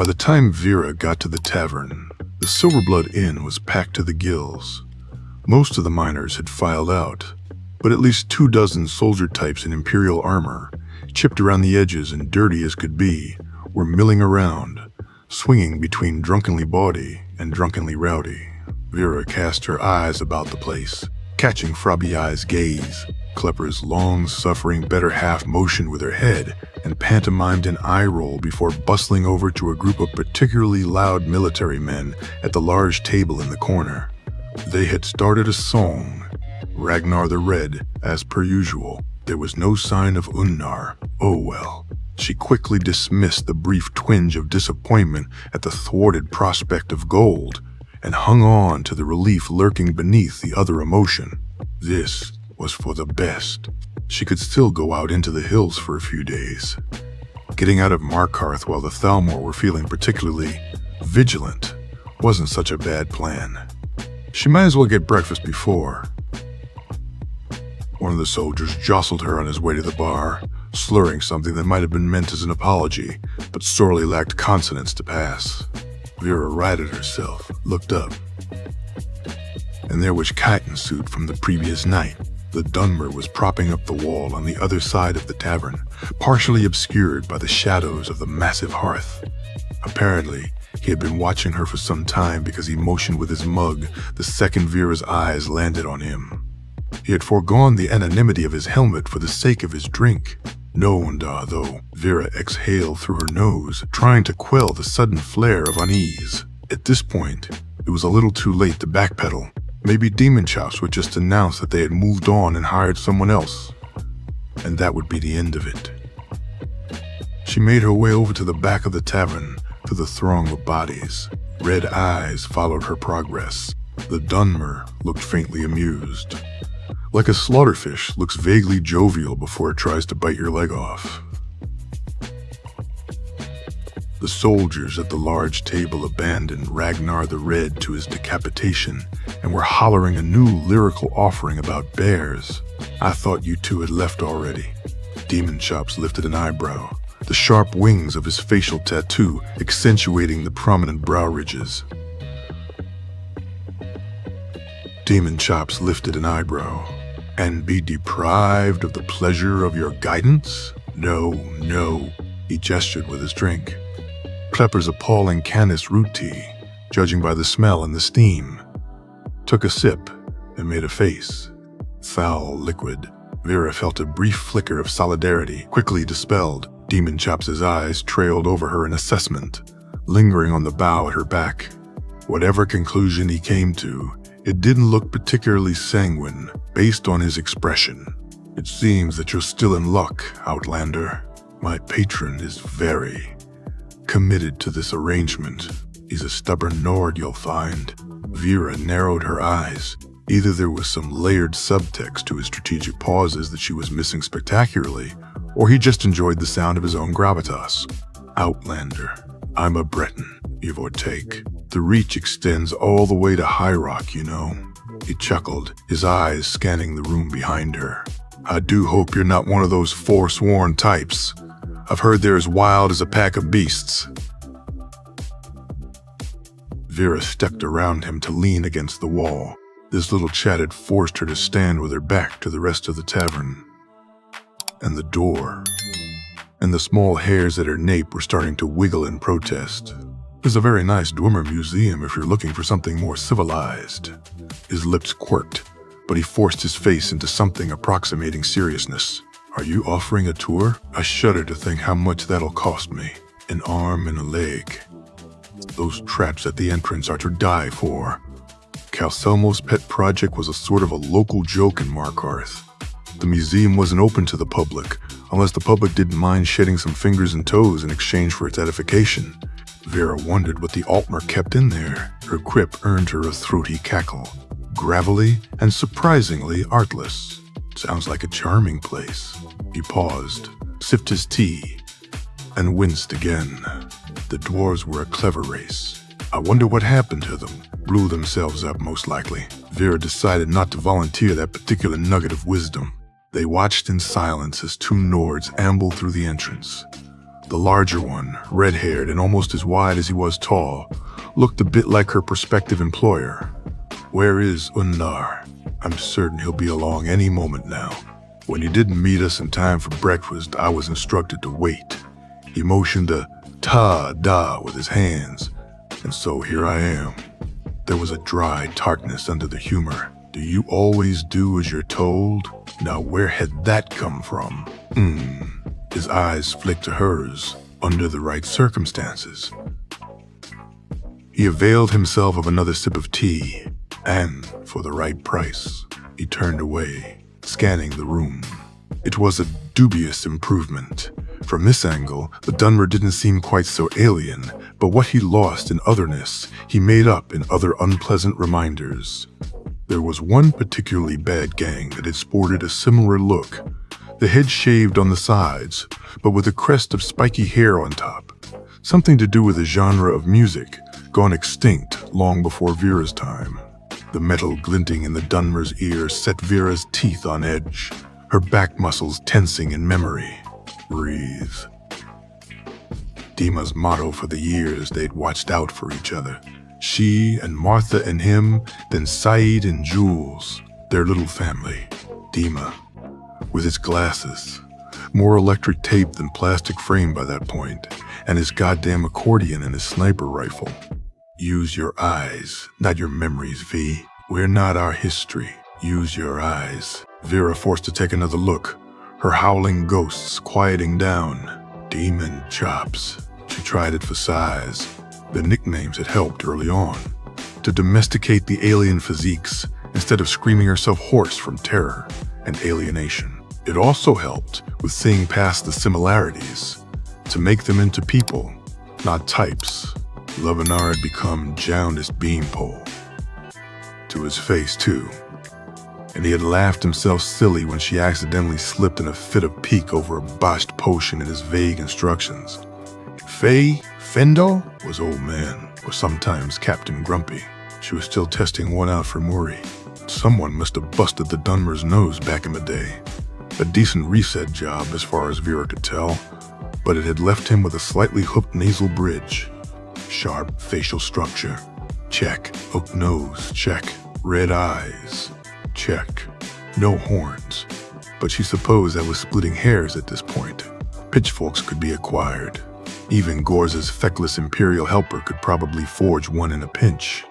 By the time Vera got to the tavern, the Silverblood Inn was packed to the gills. Most of the miners had filed out, but at least 24 soldier types in Imperial armor, chipped around the edges and dirty as could be, were milling around, swinging between drunkenly bawdy and drunkenly rowdy. Vera cast her eyes about the place, catching Frabbiai's gaze. Klepper's long-suffering better half motioned with her head and pantomimed an eye roll before bustling over to a group of particularly loud military men at the large table in the corner. They had started a song. Ragnar the Red, as per usual. There was no sign of Unnar. Oh well. She quickly dismissed the brief twinge of disappointment at the thwarted prospect of gold and hung on to the relief lurking beneath the other emotion. This was for the best. She could still go out into the hills for a few days. Getting out of Markarth while the Thalmor were feeling particularly vigilant wasn't such a bad plan. She might as well get breakfast before. One of the soldiers jostled her on his way to the bar, slurring something that might have been meant as an apology, but sorely lacked consonants to pass. Vera righted herself, looked up, and there was chitin suit from the previous night. The Dunmer was propping up the wall on the other side of the tavern, partially obscured by the shadows of the massive hearth. Apparently, he had been watching her for some time because he motioned with his mug the second Vera's eyes landed on him. He had foregone the anonymity of his helmet for the sake of his drink. No wonder, though, Vera exhaled through her nose, trying to quell the sudden flare of unease. At this point, it was a little too late to backpedal. Maybe Demon Chops would just announce that they had moved on and hired someone else, and that would be the end of it. She made her way over to the back of the tavern, through the throng of bodies. Red eyes followed her progress. The Dunmer looked faintly amused. Like a slaughterfish looks vaguely jovial before it tries to bite your leg off. The soldiers at the large table abandoned Ragnar the Red to his decapitation and were hollering a new lyrical offering about bears. I thought you two had left already. Demon Chops lifted an eyebrow, the sharp wings of his facial tattoo accentuating the prominent brow ridges. Demon Chops lifted an eyebrow. And be deprived of the pleasure of your guidance? No, no, he gestured with his drink. Klepper's appalling Canis root tea, judging by the smell and the steam. Took a sip and made a face. Foul liquid. Vera felt a brief flicker of solidarity, quickly dispelled. Demon Chops' eyes trailed over her in assessment, lingering on the bow at her back. Whatever conclusion he came to, it didn't look particularly sanguine, based on his expression. It seems that you're still in luck, Outlander. My patron is very committed to this arrangement. He's a stubborn Nord, you'll find. Vera narrowed her eyes. Either there was some layered subtext to his strategic pauses that she was missing spectacularly, or he just enjoyed the sound of his own gravitas. Outlander. I'm a Breton, give or take. The reach extends all the way to High Rock, you know. He chuckled, his eyes scanning the room behind her. I do hope you're not one of those forsworn types. I've heard they're as wild as a pack of beasts. Vera stepped around him to lean against the wall. This little chat had forced her to stand with her back to the rest of the tavern. And the door. And the small hairs at her nape were starting to wiggle in protest. There's a very nice Dwemer museum if you're looking for something more civilized. His lips quirked, but he forced his face into something approximating seriousness. Are you offering a tour? I shudder to think how much that'll cost me. An arm and a leg. Those traps at the entrance are to die for. Calcelmo's pet project was a sort of a local joke in Markarth. The museum wasn't open to the public, unless the public didn't mind shedding some fingers and toes in exchange for its edification. Vera wondered what the Altmer kept in there. Her quip earned her a throaty cackle, gravelly and surprisingly artless. Sounds like a charming place. He paused, sipped his tea, and winced again. The dwarves were a clever race. I wonder what happened to them. Blew themselves up, most likely. Vera decided not to volunteer that particular nugget of wisdom. They watched in silence as two Nords ambled through the entrance. The larger one, red-haired and almost as wide as he was tall, looked a bit like her prospective employer. "Where is Unnar? I'm certain he'll be along any moment now. When he didn't meet us in time for breakfast, I was instructed to wait." He motioned a ta-da with his hands, and so here I am. There was a dry tartness under the humor. "Do you always do as you're told? Now where had that come from?" His eyes flicked to hers, under the right circumstances. He availed himself of another sip of tea, and, for the right price, he turned away, scanning the room. It was a dubious improvement. From this angle, the Dunmer didn't seem quite so alien, but what he lost in otherness, he made up in other unpleasant reminders. There was one particularly bad gang that had sported a similar look. The head shaved on the sides, but with a crest of spiky hair on top. Something to do with a genre of music, gone extinct long before Vera's time. The metal glinting in the Dunmer's ears set Vera's teeth on edge, her back muscles tensing in memory. Breathe. Dima's motto for the years they'd watched out for each other. She and Martha and him, then Saeed and Jules, their little family. Dima, with his glasses, more electric tape than plastic frame by that point, and his goddamn accordion and his sniper rifle. Use your eyes, not your memories, V. We're not our history. Use your eyes. Vera forced to take another look, her howling ghosts quieting down. Demon chops. She tried it for size. The nicknames had helped early on, to domesticate the alien physiques instead of screaming herself hoarse from terror and alienation. It also helped with seeing past the similarities, to make them into people, not types. Levinar had become jaundiced beanpole. To his face, too. And he had laughed himself silly when she accidentally slipped in a fit of pique over a botched potion in his vague instructions. Faye Fendel was old man, or sometimes Captain Grumpy. She was still testing one out for Murray. Someone must have busted the Dunmer's nose back in the day. A decent reset job as far as Vera could tell, but it had left him with a slightly hooked nasal bridge. Sharp facial structure. Check. Hooked nose. Check. Red eyes. Check. No horns. But she supposed that was splitting hairs at this point. Pitchforks could be acquired. Even Gorza's feckless Imperial helper could probably forge one in a pinch.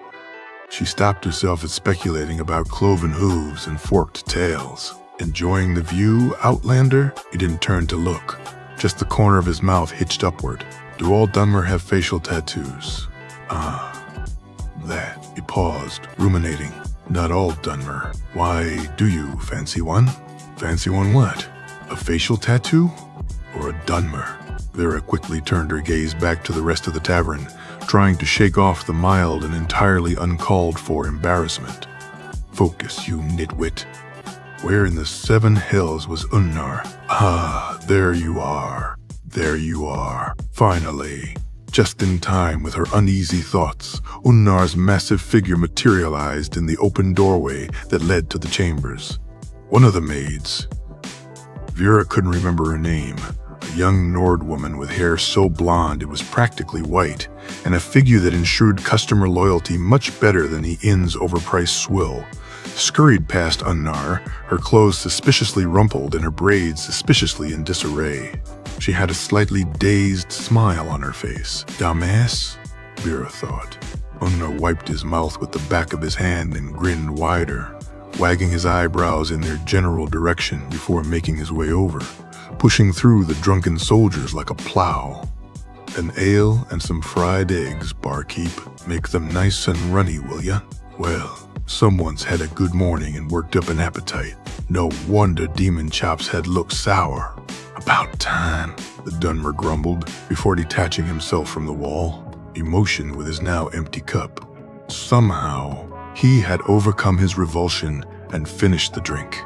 She stopped herself at speculating about cloven hooves and forked tails. Enjoying the view, Outlander? He didn't turn to look. Just the corner of his mouth hitched upward. Do all Dunmer have facial tattoos? That. He paused, ruminating. Not all Dunmer. Why, do you fancy one? Fancy one what? A facial tattoo? Or a Dunmer? Vera quickly turned her gaze back to the rest of the tavern, trying to shake off the mild and entirely uncalled-for embarrassment. Focus, you nitwit. Where in the seven hells was Unnar? Ah, there you are. There you are. Finally. Just in time with her uneasy thoughts, Unnar's massive figure materialized in the open doorway that led to the chambers. One of the maids. Vera couldn't remember her name. A young Nord woman with hair so blonde it was practically white, and a figure that ensured customer loyalty much better than the inn's overpriced swill, scurried past Unnar, her clothes suspiciously rumpled and her braids suspiciously in disarray. She had a slightly dazed smile on her face. Damas? Vera thought. Unnar wiped his mouth with the back of his hand and grinned wider, wagging his eyebrows in their general direction before making his way over, pushing through the drunken soldiers like a plow. An ale and some fried eggs, barkeep. Make them nice and runny, will ya? Well, someone's had a good morning and worked up an appetite. No wonder Demon Chop's head looked sour. About time, the Dunmer grumbled before detaching himself from the wall. He motioned with his now empty cup. Somehow, he had overcome his revulsion and finished the drink.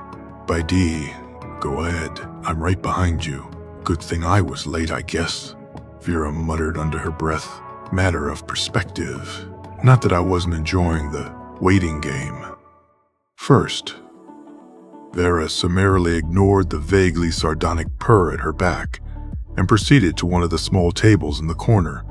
By D, go ahead, I'm right behind you. Good thing I was late, I guess. Vera muttered under her breath. Matter of perspective. Not that I wasn't enjoying the waiting game. First, Vera summarily ignored the vaguely sardonic purr at her back and proceeded to one of the small tables in the corner.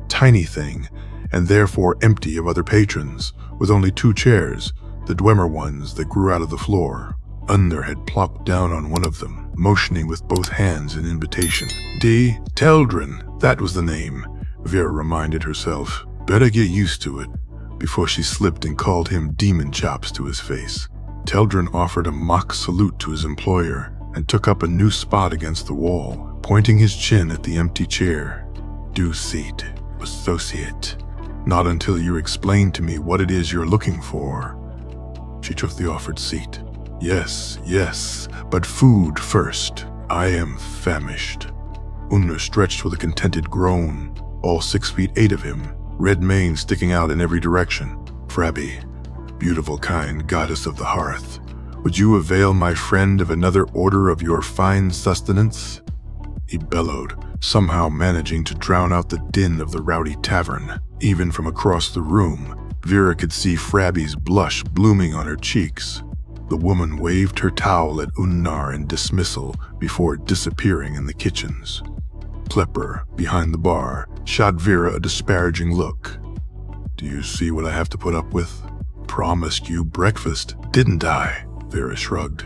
Tiny thing, and therefore empty of other patrons, with only 2 chairs, the Dwemer ones that grew out of the floor. Under had plopped down on one of them, motioning with both hands in invitation. Teldrin, that was the name, Vera reminded herself. Better get used to it, before she slipped and called him Demon Chops to his face. Teldrin offered a mock salute to his employer and took up a new spot against the wall, pointing his chin at the empty chair. "Due seat, associate. Not until you explain to me what it is you're looking for." She took the offered seat. Yes, but food first. I am famished." Unner stretched with a contented groan, all 6 feet 8 of him, red mane sticking out in every direction. "Frabby, beautiful kind goddess of the hearth, would you avail my friend of another order of your fine sustenance?" He bellowed, somehow managing to drown out the din of the rowdy tavern. Even from across the room, Vera could see Frabby's blush blooming on her cheeks. The woman waved her towel at Unnar in dismissal before disappearing in the kitchens. Klepper, behind the bar, shot Vera a disparaging look. "Do you see what I have to put up with? Promised you breakfast, didn't I?" Vera shrugged.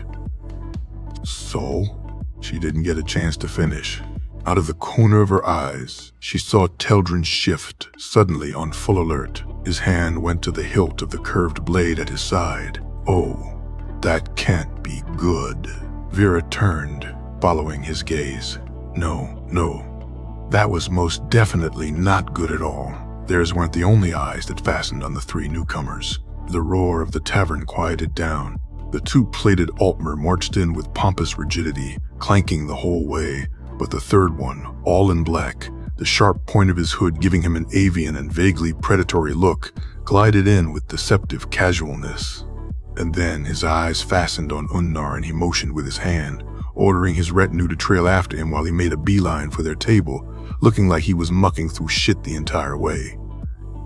"So?" She didn't get a chance to finish. Out of the corner of her eyes, she saw Teldrin shift, suddenly on full alert. His hand went to the hilt of the curved blade at his side. "Oh, that can't be good." Vera turned, following his gaze. No. That was most definitely not good at all. Theirs weren't the only eyes that fastened on the 3 newcomers. The roar of the tavern quieted down. The 2 plated Altmer marched in with pompous rigidity, clanking the whole way, but the third one, all in black, the sharp point of his hood giving him an avian and vaguely predatory look, glided in with deceptive casualness. And then his eyes fastened on Unnar and he motioned with his hand, ordering his retinue to trail after him while he made a beeline for their table, looking like he was mucking through shit the entire way.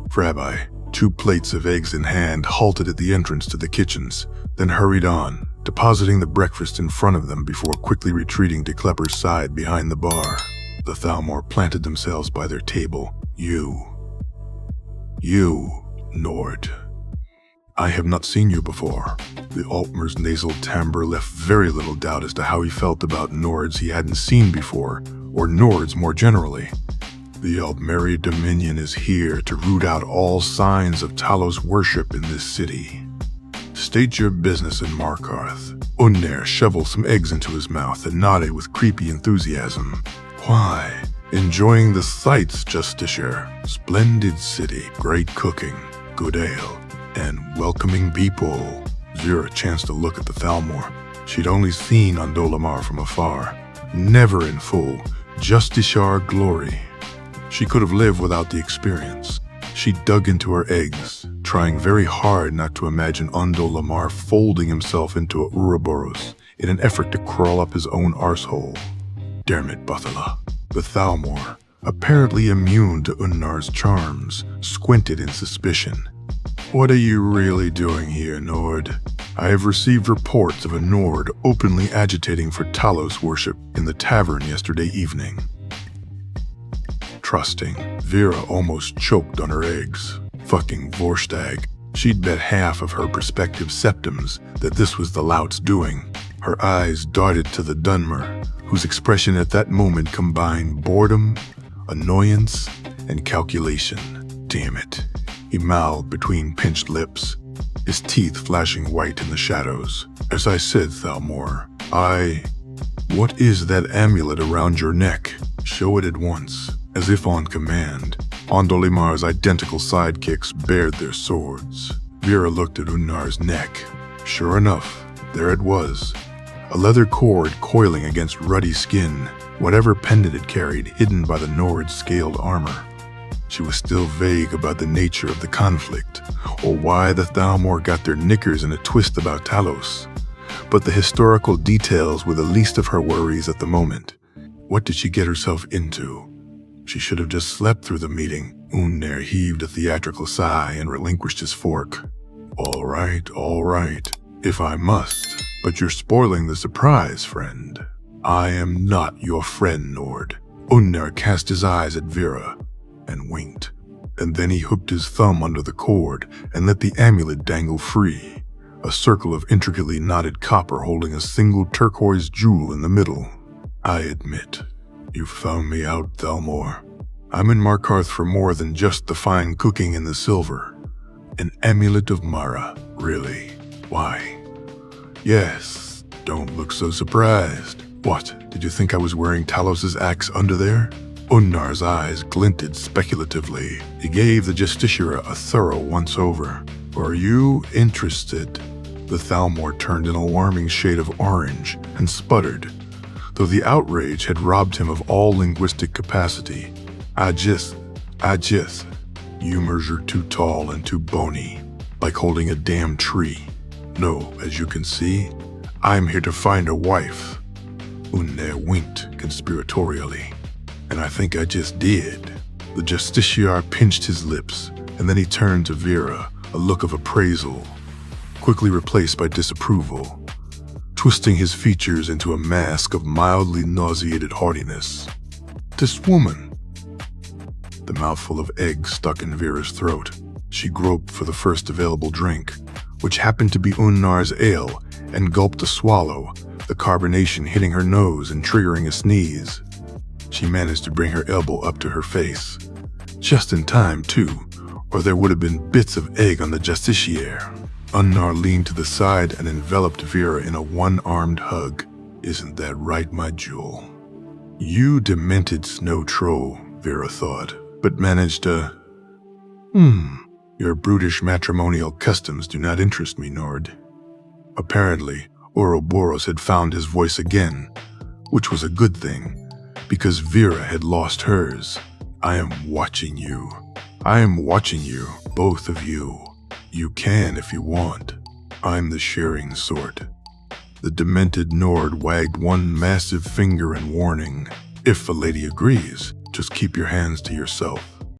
Frabby, 2 plates of eggs in hand, halted at the entrance to the kitchens, then hurried on, depositing the breakfast in front of them before quickly retreating to Klepper's side behind the bar. The Thalmor planted themselves by their table. You, Nord. I have not seen you before." The Altmer's nasal timbre left very little doubt as to how he felt about Nords he hadn't seen before, or Nords more generally. "The Altmeri Dominion is here to root out all signs of Talos worship in this city. State your business in Markarth." Unner shoveled some eggs into his mouth and nodded with creepy enthusiasm. "Why? Enjoying the sights, Justiciar. Splendid city, great cooking, good ale, and welcoming people." Vera chanced to look at the Thalmor. She'd only seen Ondolamar from afar, never in full, Justiciar glory. She could have lived without the experience. She dug into her eggs, trying very hard not to imagine Ondolamar folding himself into a Ouroboros in an effort to crawl up his own arsehole. Dermot Buthala. The Thalmor, apparently immune to Unnar's charms, squinted in suspicion. "What are you really doing here, Nord? I have received reports of a Nord openly agitating for Talos worship in the tavern yesterday evening." Trusting, Vera almost choked on her eggs. Fucking Vorstag. She'd bet half of her prospective septums that this was the lout's doing. Her eyes darted to the Dunmer, whose expression at that moment combined boredom, annoyance, and calculation. "Damn it," he mouthed between pinched lips, his teeth flashing white in the shadows. "As I said, Thalmor, What is that amulet around your neck? Show it at once." As if on command, Ondolimar's identical sidekicks bared their swords. Vera looked at Unnar's neck. Sure enough, there it was. A leather cord coiling against ruddy skin, whatever pendant it carried hidden by the Nord's scaled armor. She was still vague about the nature of the conflict, or why the Thalmor got their knickers in a twist about Talos. But the historical details were the least of her worries at the moment. What did she get herself into? She should have just slept through the meeting. Unner heaved a theatrical sigh and relinquished his fork. All right, if I must. But you're spoiling the surprise, friend. I am not your friend, Nord. Unnar cast his eyes at Vera and winked, and then he hooked his thumb under the cord and let the amulet dangle free, a circle of intricately knotted copper holding a single turquoise jewel in the middle. I admit, you found me out, Thalmor. I'm in Markarth for more than just the fine cooking and the silver. An amulet of Mara, really? Why? Yes, don't look so surprised. What, did you think I was wearing Talos's axe under there? Unnar's eyes glinted speculatively. He gave the Justiciar a thorough once-over. Are you interested? The Thalmor turned an alarming shade of orange and sputtered, though the outrage had robbed him of all linguistic capacity. I just, humors are too tall and too bony, like holding a damn tree. No, as you can see, I'm here to find a wife. Unnar winked conspiratorially, and I think I just did. The Justiciar pinched his lips, and then he turned to Vera, a look of appraisal, quickly replaced by disapproval, twisting his features into a mask of mildly nauseated haughtiness. This woman. The mouthful of egg stuck in Vera's throat. She groped for the first available drink, which happened to be Unnar's ale, and gulped a swallow, the carbonation hitting her nose and triggering a sneeze. She managed to bring her elbow up to her face. Just in time, too, or there would have been bits of egg on the Justiciar. Unnar leaned to the side and enveloped Vera in a one-armed hug. Isn't that right, my jewel? You demented snow troll, Vera thought, but managed to... Your brutish matrimonial customs do not interest me, Nord. Apparently, Ouroboros had found his voice again, which was a good thing, because Vera had lost hers. I am watching you. I am watching you, both of you. You can if you want. I'm the sharing sort. The demented Nord wagged one massive finger in warning. If a lady agrees, just keep your hands to yourself.